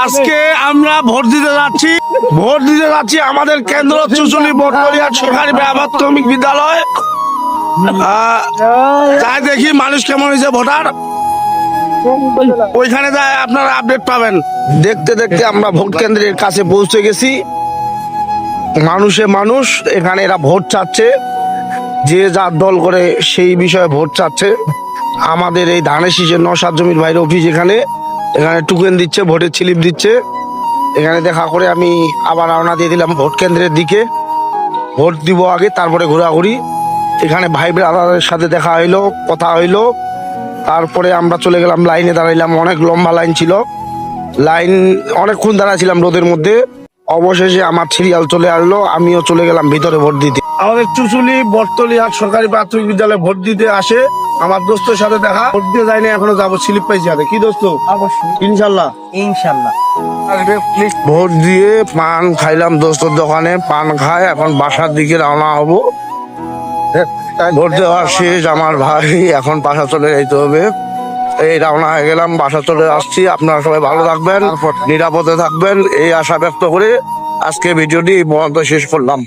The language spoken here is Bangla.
আজকে আমরা ভোট দিতে যাচ্ছি আমাদের কেন্দ্র চুচুলি বটতলিয়া সরকারি প্রাথমিক বিদ্যালয়। তাই দেখি মানুষ কেমন হয়েছে ভোটার, ওইখানে যায় আপনারা আপডেট পাবেন। দেখতে দেখতে আমরা ভোট কেন্দ্রের কাছে পৌঁছে গেছি। মানুষ এখানে এরা ভোট চাচ্ছে, যে যার দল করে সেই বিষয়ে ভোট চাচ্ছে। আমাদের এই ধানের শীষের নওশাদ জমির ভাইয়ের অফিস এখানে টোকেন দিচ্ছে, ভোটের স্লিপ দিচ্ছে। এখানে দেখা করে আমি আবার রওনা দিয়ে দিলাম ভোট কেন্দ্রের দিকে। ভোট দিব আগে, তারপরে ঘোরাঘুরি। এখানে ভাই ব্রাদারের সাথে দেখা হইলো, কথা হইলো। তারপরে আমরা চলে গেলাম, লাইনে দাঁড়াইলাম। অনেক লম্বা লাইন ছিল, লাইন অনেকক্ষণ দাঁড়াইছিলাম রোদের মধ্যে। অবশেষে আমার সিরিয়াল চলে আসলো, আমিও চলে গেলাম ভিতরে ভোট দিতে। আমাদের চুচুলি বটতলিয়া সরকারি প্রাথমিক বিদ্যালয়ে ভোট দিতে আসে আমার দোস্তের সাথে দেখা। ভোট দিয়ে যায়নি, এখনো যাবো, স্লিপ পাইছি হাতে। কি দোস্ত? অবশ্যই ইনশাল্লাহ ইনশাল্লাহ। ভোট দিয়ে পান খাইলাম দোস্তর দোকানে, পান খায় এখন বাসার দিকে রওনা হবো। ভোট দেওয়া শেষ আমার ভাই, এখন বাসা চলে যাইতে হবে। এই রওনা হয়ে গেলাম, বাসা চলে আসছি। আপনারা সবাই ভালো থাকবেন, নিরাপদে থাকবেন, এই আশা ব্যক্ত করে আজকে ভিডিওটি এই পর্যন্ত শেষ করলাম।